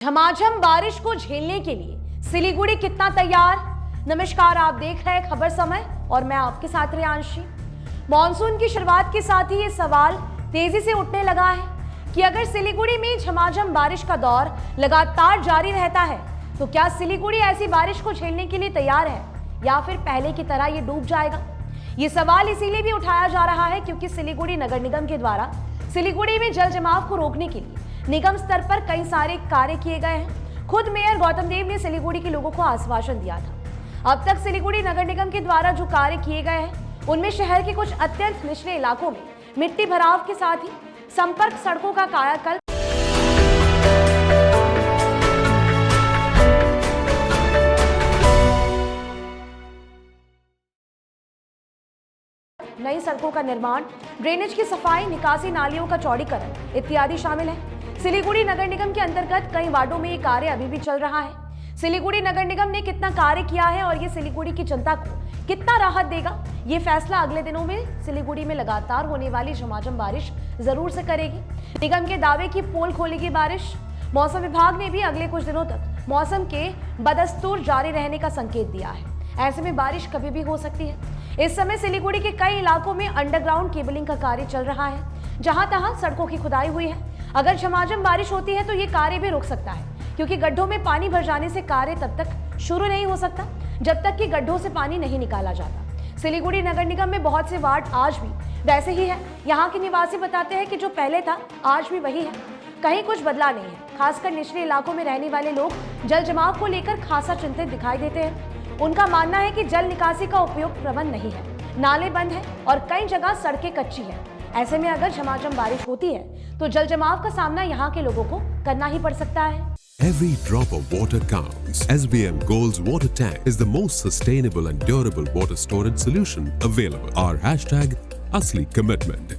झमाझम बारिश को झेलने के लिए सिलीगुड़ी कितना तैयार। नमस्कार, आप देख रहे हैं खबर समय और मैं आपके साथ रियांशी। मॉनसून की शुरुआत के साथ ही ये सवाल तेजी से उठने लगा है कि अगर सिलीगुड़ी में झमाझम बारिश का दौर लगातार जारी रहता है तो क्या सिलीगुड़ी ऐसी बारिश को झेलने के लिए तैयार है या फिर पहले की तरह ये डूब जाएगा। ये सवाल इसीलिए भी उठाया जा रहा है क्योंकि सिलीगुड़ी नगर निगम के द्वारा सिलीगुड़ी में जल जमाव को रोकने के लिए निगम स्तर पर कई सारे कार्य किए गए हैं। खुद मेयर गौतम देव ने सिलीगुड़ी के लोगों को आश्वासन दिया था। अब तक सिलीगुड़ी नगर निगम के द्वारा जो कार्य किए गए हैं उनमें शहर के कुछ अत्यंत निचले इलाकों में मिट्टी भराव के साथ ही संपर्क सड़कों का कायाकल्प, नई सड़कों का निर्माण, ड्रेनेज की सफाई, निकासी नालियों का चौड़ीकरण इत्यादि शामिल है। सिलीगुड़ी नगर निगम के अंतर्गत कई वार्डों में ये कार्य अभी भी चल रहा है। सिलीगुड़ी नगर निगम ने कितना कार्य किया है और ये सिलीगुड़ी की जनता को कितना राहत देगा, ये फैसला अगले दिनों में सिलीगुड़ी में लगातार होने वाली झमाझम बारिश जरूर से करेगी। निगम के दावे की पोल खोलेगी बारिश। मौसम विभाग ने भी अगले कुछ दिनों तक मौसम के बदस्तूर जारी रहने का संकेत दिया है। ऐसे में बारिश कभी भी हो सकती है। इस समय सिलीगुड़ी के कई इलाकों में अंडरग्राउंड केबलिंग का कार्य चल रहा है, जहां तहां सड़कों की खुदाई हुई है। अगर झमाझम बारिश होती है तो ये कार्य भी रुक सकता है क्योंकि गड्ढों में पानी भर जाने से कार्य तब तक शुरू नहीं हो सकता जब तक कि गड्ढों से पानी नहीं निकाला जाता। सिलीगुड़ी नगर निगम में बहुत से वार्ड आज भी वैसे ही है। यहाँ के निवासी बताते हैं कि जो पहले था आज भी वही है, कहीं कुछ बदला नहीं है। खासकर निचले इलाकों में रहने वाले लोग जल जमाव को लेकर खासा चिंतित दिखाई देते हैं। उनका मानना है कि जल निकासी का उपयुक्त प्रबंध नहीं है, नाले बंद है और कई जगह सड़कें कच्ची है। ऐसे में अगर झमाझम बारिश होती है तो जल जमाव का सामना यहाँ के लोगों को करना ही पड़ सकता है। Every drop of water counts. SBM Gold's water tank is the most sustainable and durable water storage solution available. Our hashtag असली commitment.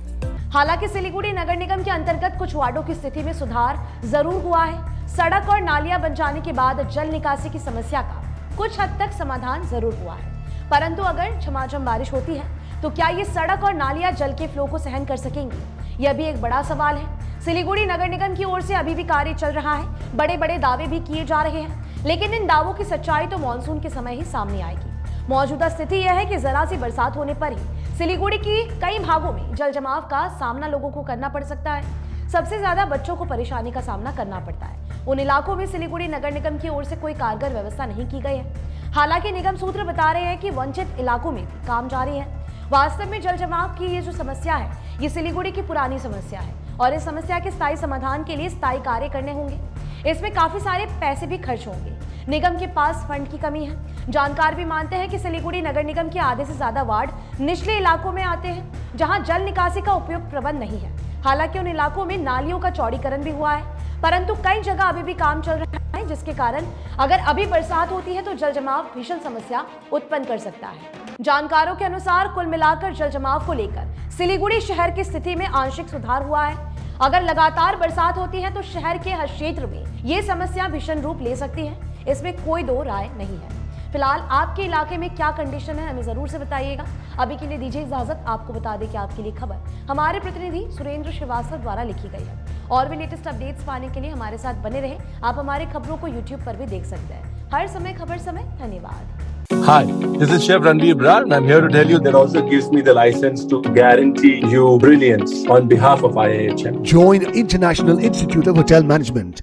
हालांकि सिलीगुड़ी नगर निगम के अंतर्गत कुछ वार्डों की स्थिति में सुधार जरूर हुआ है। सड़क और नालियां बन जाने के बाद जल निकासी की समस्या का कुछ हद तक समाधान जरूर हुआ है, परंतु अगर झमाझम बारिश होती है तो क्या ये सड़क और नालियां जल के फ्लो को सहन कर सकेंगी, यह भी एक बड़ा सवाल है। सिलीगुड़ी नगर निगम की ओर से अभी भी कार्य चल रहा है, बड़े बड़े दावे भी किए जा रहे हैं, लेकिन इन दावों की सच्चाई तो मानसून के समय ही सामने आएगी। मौजूदा स्थिति यह है कि जरा सी बरसात होने पर ही सिलीगुड़ी की कई भागों में जल जमाव का सामना लोगों को करना पड़ सकता है। सबसे ज्यादा बच्चों को परेशानी का सामना करना पड़ता है। उन इलाकों में सिलीगुड़ी नगर निगम की ओर से कोई कारगर व्यवस्था नहीं की गई है। हालांकि निगम सूत्र बता रहे हैं कि वंचित इलाकों में काम जारी है। वास्तव में जल जमाव की ये जो समस्या है ये सिलीगुड़ी की पुरानी समस्या है और इस समस्या के स्थायी समाधान के लिए स्थायी कार्य करने होंगे। इसमें काफी सारे पैसे भी खर्च होंगे। निगम के पास फंड की कमी है। जानकार भी मानते हैं कि सिलीगुड़ी नगर निगम के आधे से ज्यादा वार्ड निचले इलाकों में आते हैं जहां जल निकासी का उपयुक्त प्रबंध नहीं है। हालांकि उन इलाकों में नालियों का चौड़ीकरण भी हुआ है, परंतु कई जगह अभी भी काम चल रहा है, जिसके कारण अगर अभी बरसात होती है तो जल जमाव भीषण समस्या उत्पन्न कर सकता है। जानकारों के अनुसार कुल मिलाकर जल जमाव को लेकर सिलीगुड़ी शहर की स्थिति में आंशिक सुधार हुआ है। अगर लगातार बरसात होती है तो शहर के हर क्षेत्र में ये समस्या भीषण रूप ले सकती है, इसमें कोई दो राय नहीं है। फिलहाल आपके इलाके में क्या कंडीशन है हमें जरूर से बताइएगा। अभी के लिए दीजिए इजाजत। आपको बता दें कि आपके लिए खबर हमारे प्रतिनिधि सुरेंद्र श्रीवास्तव द्वारा लिखी गई है। और भी लेटेस्ट अपडेट्स पाने के लिए हमारे साथ बने रहे। आप हमारे खबरों को YouTube पर भी देख सकते हैं। हर समय खबर समय। धन्यवाद। Hi, this is Chef Ranveer Brar and I'm here to tell you that also gives me the license to guarantee you brilliance on behalf of IIHM. Join International Institute of Hotel Management.